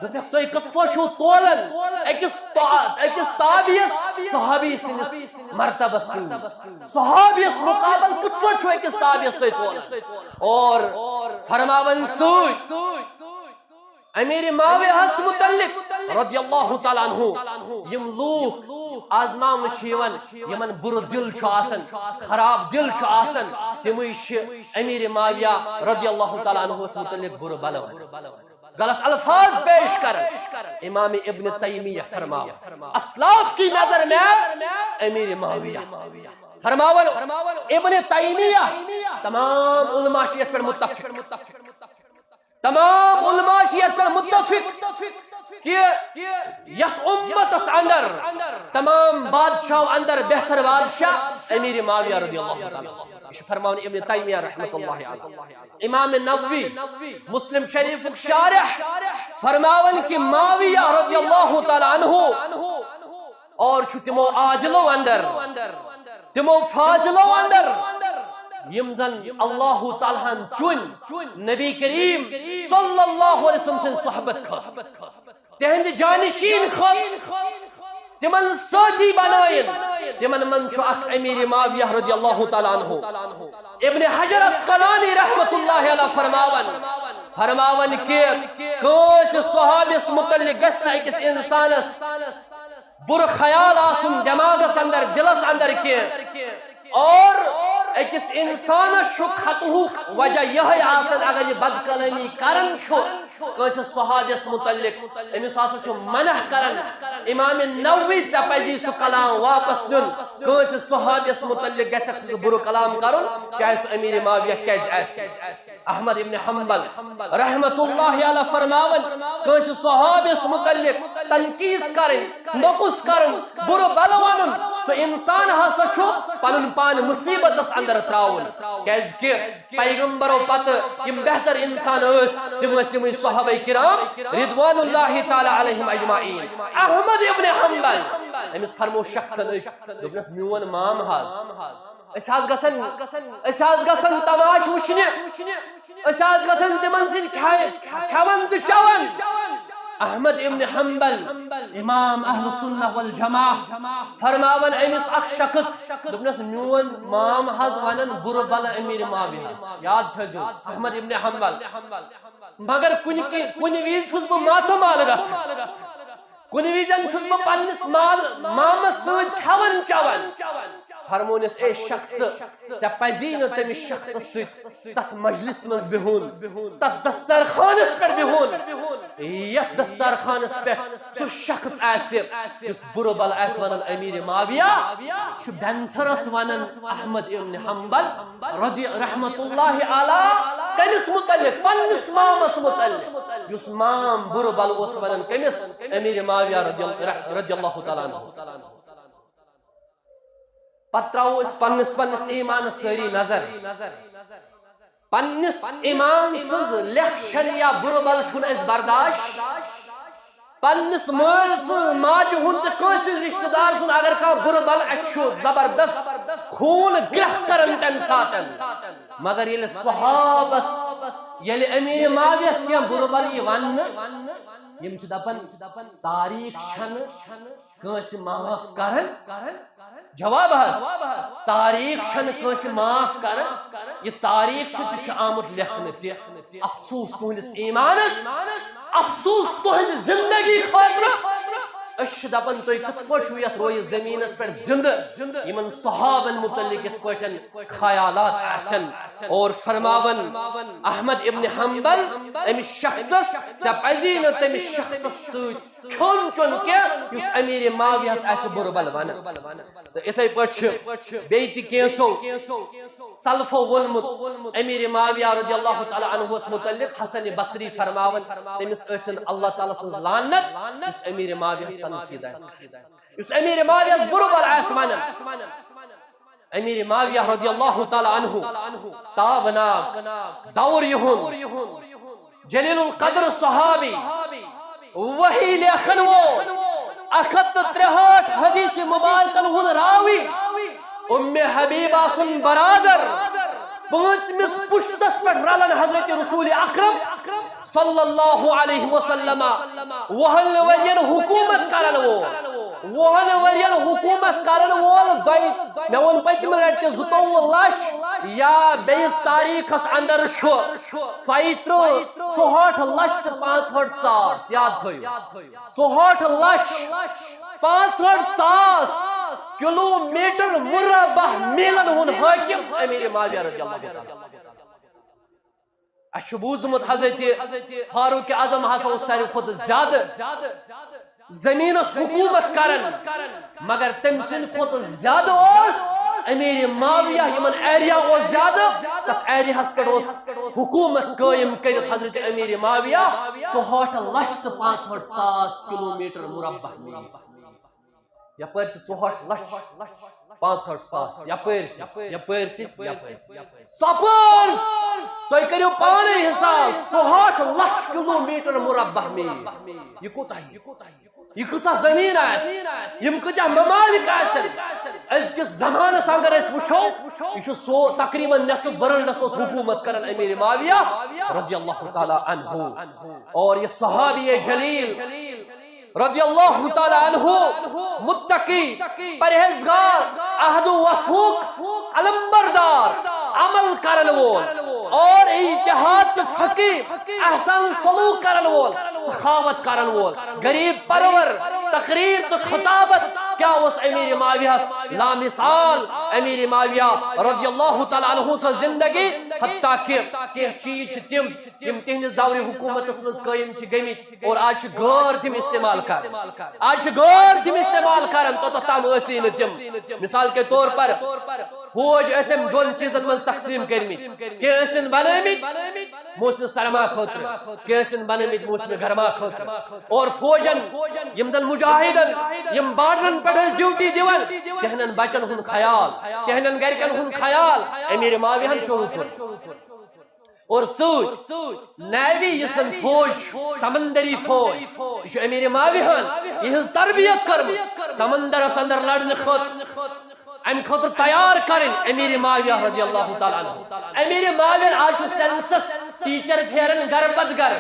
تُہۍ کِتھ پٲٹھۍ چھِو تولان أکِس تابعیس صحابی سٕنٛدِس مرتبس سۭتۍ صحابیس مقابل کِتھ پٲٹھۍ چھُو أکِس تابعیس تُہۍ تولان اور فرماون سۭتۍ امیر معاویہ متعلق رضی اللہ تعالیٰ عنہ یم لوگ آزماون چھیون یمن بر دل چھو آسن خراب دل چھو آسن تموی امیر معاویہ رضی اللہ تعالیٰ عنہ متعلق بر بلون غلط الفاظ پیش کر امام ابن تیمیہ فرماو اسلاف کی نظر میں امیر معاویہ فرماون ابن تیمیہ تمام علماء شیعہ پر متفق تمام علماء شیعت پر متفق کہ یت امتس اندر تمام بادشاہ اندر بہتر بادشاہ امیر معاویہ رضی اللہ تعالی یہ فرمان ابن تیمیہ رحمۃ اللہ علیہ امام نووی مسلم شریف شارح فرماون کہ معاویہ رضی اللہ تعالی عنہ اور چھ تمو عادلو اندر تمو فاضلو اندر یم زن اللہ تعالیٰ چن نبی کریم صلی اللہ علیہ وسلم سے صحبت خط تہند جانشین خط تمن ساتھی بنائن تمن من چھو اک امیر معاویہ رضی اللہ تعالیٰ عنہ ابن حجر اسقلانی رحمت اللہ علیہ فرماون کہ کس صحابیس متعلق گژھنہ أکس انسانس بر خیال آسن دماغس اندر دلس اندر کی اور اکس انسان خطہوک وجہ یہ آسن اگر یہ بد کلامی کرن کس صحابیس متعلق امس ہسا منع کرن امام نووی ژے پزی سہ کلام واپس نیون کس صحابیس متعلق گژھکھ بر کلام کرن چاہے سہ امیر معاویہ کیاز آسہِ احمد ابن حنبل رحمت اللہ علیہ فرماون کس صحابیس متعلق تنقیص کرن نقص کرن بر بل ونن سہ انسان ہسا چھ پنن پان مصیبتس اندر تراؤن کیاز کہ پیغمبرو پتہ یم بہتر انسان اس تم یم صحابہ کرام رضوان اللہ تعالی علیہم اجمعین احمد ابن حنبل امس فرمو شخصن دوپنس میون مام حاز اس گژھن تماش وچھنہ اس گژھن تمن سن کھون تو چون احمد ابن حنبل امام اہل سنہ والجماعہ فرماون امس اخ شخص دوپنس میون مام حض ونن بر بل امیر معاویہ یاد تھزو احمد ابن حنبل مگر کن ویز چھس بہ ماتمال گژھان کن ویزن چھس بہ پننس مامس سۭتۍ کھٮ۪وان چٮ۪وان فرمونس اے شخص ژےٚ پزی نہٕ تٔمِس شخصس سۭتۍ تتھ مجلس منٛز بِہُن تتھ دسترخانس پٮ۪ٹھ بِہُن یتھ دسترخانس پٮ۪ٹھ سُہ شخص آسہِ یُس بُرٕ بل آسہِ ونان امیر معاویہ چھُ بینتھرس ونان احمد ابن حنبل رحمت اللہ علیہ کمس متعلق پننس مامس متعلق یُس مام بُرٕ بل اوس ونان کمس امیر معاویہ رضی اللہ تعالیٰ عنہ پتہ تراو اس پننس ایمان ساری نظر پننس امام سز لیکشن یا بُرٕ بل چھُنہٕ اس برداشت پننس مٲل سٕنٛز ماجہِ ہُنٛد تہٕ کٲنٛسہِ رشتہٕ دار سُنٛد اگر کانٛہہ بُرٕ بل اسہِ چھُ زبردست خوٗن گرٛکھ کران تمہِ ساتن مگر ییٚلہِ صحابس ییٚلہِ امیر معاویہس کینٛہہ بُرٕ بل یی وننہٕ یم چھ دپان تاریخ چھنہٕ کٲنٛسہِ معاف کران جواب حظ تاریخ چھنہٕ کٲنٛسہِ معاف کران یہ تاریخ چھُ تہِ چھُ آمُت لیکھنہٕ تہِ افسوس تُہنٛدِس ایمانس افسوس تُہنٛدِ زندگی خٲطرٕ أسۍ چھِ دپان تُہۍ کِتھ پٲٹھۍ چھِو یتھ رویہِ زٔمیٖنس پٮ۪ٹھ زندٕ یمن صحابن متعلق یتھ پٲٹھۍ خیالات آسن اور فرماون احمد ابن حنبل أمس شخصس ژےٚ پزی نہٕ تٔمِس شخصس سۭتۍ کھیوٚن چیوٚن کینٛہہ یُس امیر معاویہس آسہِ بُرٕ بل ونان تہٕ یِتھے پٲٹھۍ چھِ بیٚیہِ تہِ کینٛژو سلفو ووٚنمُت امیر معاویہ رضی اللہ تعالیٰ عنہس متعلق حسن بصری فرماون تٔمِس ٲسِن اللہ تعالیٰ سٕنٛز لعنت یُس امیر معاویہس تنقیٖد آسہِ یُس امیر معاویہس بُرٕ بل آسہِ ونان امیر معاویہ رضی اللہ تعالیٰ عنہ تابناک دور یہُنٛد جلیل القدر صحابی وہی لیکھن وول 163 حدیث مبارکن ہُنٛد راوی ام حبیبہ سُنٛد برادر پانٛژمِس پُشتس پٮ۪ٹھ رلان حضرت رسول اکرم صلی اللہ علیہ وسلم وُہن ؤرین حکومت کرن وول حکومت کرن وول مے وون پٔتمہِ لٹہِ 22 لچھ یا بیٚیِس تاریخس اندر چھُ 64 لچھ تہٕ 65 ساس یاد تھٲیِو 64 لچھ 65 ساس کلومیٹر مربع میلن ہُنٛد حٲکِم امیر معاویہ رضی اللہ تعالیٰ اَسہِ چھُ بوٗزمُت حضرت فاروق اعظم ہسا اوس ساروی کھۄتہٕ زیادٕ زمینس حکومت کرن مگر تم سند کھۄتہٕ زیادٕ اوس امیر معاویہ یمن ایریا اوس زیادٕ تتھ ایریاہس پٮ۪ٹھ اوس حکومت قائم کرت حضرت امیر معاویہ 64,65,000 کلومیٹر مربع یپر 64,65,000 یپر سپر تُہۍ کٔرِو پانے حساب 64 کلومیٹر مربع یہ کوتاہ یہ کۭژاہ زمین آسہِ یم کۭتیاہ ممالک آسن أزکِس زمانس اگر أسۍ وٕچھو یہ چھُ سو تقریباً نصف ورلڈس اوس حکومت کران امیر معاویہ رضی اللہ تعالی عنہ اور یہ صحابی جلیل رضی اللہ تعالی عنہ متقی پرہیزگار عہد و وفوق علمبردار عمل کرن وول اور اجتہاد فقیہ احسن سلوک کرن وول سخاوت کرن وول غریب پرور تقریر تو خطابت کیا اس امیر معاویہ لامثال امیر معاویہ رضی اللہ تعالی عنہ سے زندگی حتیٰ کہ چیز تم تہندس دور حکومت مز قائم گمت اور آج غور تم استعمال کر آج غور تم استعمال کرن توتام ٲسی نہٕ تم مثال کے طور پر فوج ٲسِم دۄن چیٖزن منٛز تقسیٖم کٔرمٕتۍ کینٛہہ ٲسِن بنٲمٕتۍ موسمہِ سرما خٲطرٕ کینٛہہ ٲسِن بنٲمٕتۍ موسمہِ گرما خٲطرٕ اور فوجن یِم زن مجاہدن یِم بارڈرن پٮ۪ٹھ ٲسۍ ڈیوٹی دِوان تِہنٛدٮ۪ن بچن ہُنٛد خیال تِہنٛدٮ۪ن گرِکٮ۪ن ہُنٛد خیال امیر معاویہن شروع کوٚر اور سۭتۍ نیوی یُس زن فوج سمندری فوج یہ چھُ امیر معاویہن یہٕنٛز تربیت کٔرمٕژ سمندرس اندر لڑنہٕ خٲطرٕ ام خاطر تیار کرن امیر معاویہ رضی اللہ تعالی عنہ امیر معاویہ آج سینسس ٹیچر پھیرن گر پت گر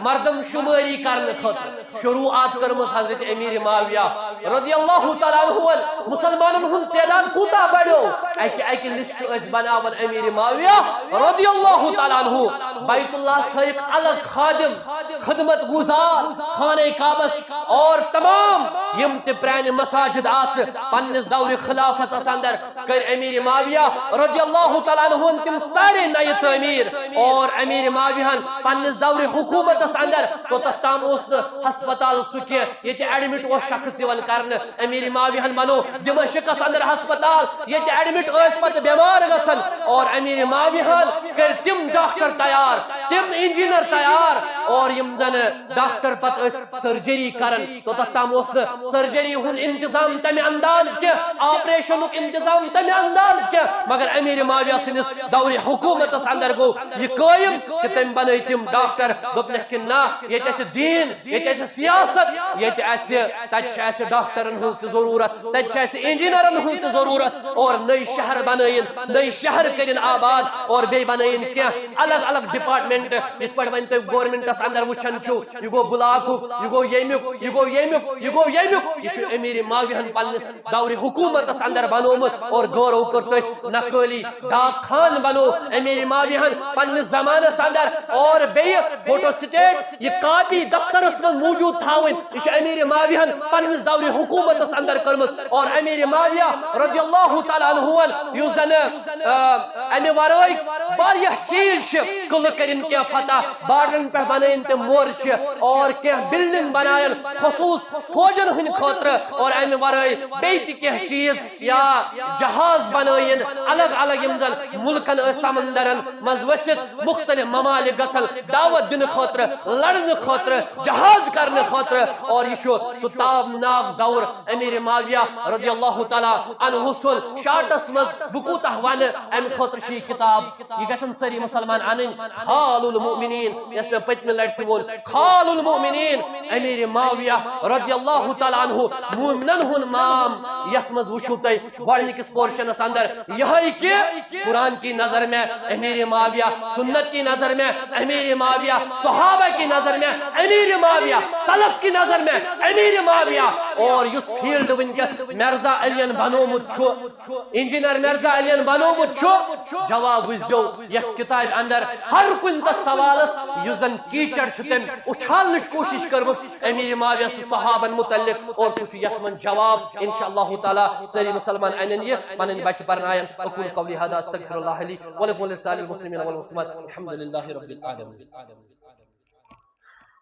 مردم شماری کرنے خاطر شروعات کرمز حضرت امیر معاویہ رضی اللہ تعالی عنہ مسلمانن ہن تعداد کوتا بڑھو ایک لسٹ اس بناون امیر معاویہ رضی اللہ تعالی عنہ بیت اللہ تھیک الگ خادم خدمت گزار خانہ کعبہ اور تمام یم تہ پرانی مساجد آس پنس دور خلافت اندر کر امیر معاویہ رضی اللہ تعالیٰ عنہ تم سارے نئے تعمیر اور امیر معاویہ پنس دور حکومت اندر تو تام اس ہسپتال سکی یہ ایڈمٹ وہ شخص یوان کرنے امیر معاویہ بنو دمشق اندر ہسپتال یہ ایڈمٹ اس پت بیمار گسن اور امیر معاویہ کر تم ڈاکٹر تیار تم انجینئر تیار اور یم زن ڈاکٹر پت اس سرجری کرن تو تام اس سرجری ہن انتظام تمہ انداز کے آپریشن انتظام تمہ انداز کیا مگر امیر معاویہ سندس دور حکومت اندر گو یہ قائم کہ تم بنائی تم ڈاکٹر دپنک کہ نا یہ ایسے دین یہ ایسے سیاست یہ ایسے ڈاکٹرن ہنس ضرورت تک ایسے انجینئرن ہنس ضرورت اور نئی شہر بنائن نئی شہر کرن آباد اور بے بنائن کیا الگ الگ ڈپارٹمنٹ اس پر ون تو گورنمنٹس اندر وچھن چھو یہ گو بلاک یہ گو یمیک یہ گو یمیک یہ گو یمیک یہ امیر معاویہ پنس دور حکومت اندر بنومت اور غورو کرتے نقلی ڈاک خان بنو امیر معاویہ پنس زمانس اندر اور بے فوٹو سٹیٹ یہ کاپی دفتر اس میں موجود تھاوین یہ امیر معاویہ پنس دور حکومت اندر کرمت اور امیر معاویہ رضی اللہ تعالی عنہ یوزن امی ورائی واریاہ چیز کل کرن کیا فتح بارڈرن پر بنائن تے مورچ اور کیا بلڈنگ بنائن خصوص فوجن ہن خاطر اور امی ورائی بیتی کیا چیز یا جہاز بنائن الگ الگ یمزن ملکن سمندرن مزوسط مختلف ممالک گسل دعوت دن خاطر لڑن خاطر جہاز کرنے خاطر اور یہ سو تابناک دور امیر معاویہ رضی اللہ تعالی عنہ سن شارٹس مز بکوتہ ون ام خاطر شی کتاب یہ گژھن سری مسلمان انن خال المؤمنین اس میں پتم لڑتی وول خال المؤمنین امیر معاویہ رضی اللہ تعالی عنہ مومنن ہن مام یت مز وچھو تے گۄڈنِکِس پورشنس اندر یہ کہ قرآن کی نظر میں امیر معاویہ سنت کی نظر میں امیر معاویہ صحابہ کی نظر میں امیر معاویہ سلف کی نظر میں امیر معاویہ اور یس فیلڈ ونکس مرزا علیین بنومت چھو انجینئر مرزا علیین بنومت چھو جواب وزو یہ کتاب اندر ہر کن تس سوالس یزن کیچڑ چھتن اچھالنچ کوشش کرمس امیر معاویہ صحابن متعلق اور سوچ یتمن جواب انشاءاللہ تعالی سری مسلمان انن یہ پنن بچ پرنائن اقول قولی هذا استغفر الله لي ولكم ولسائر المسلمين والمسلمات الحمد لله رب العالمين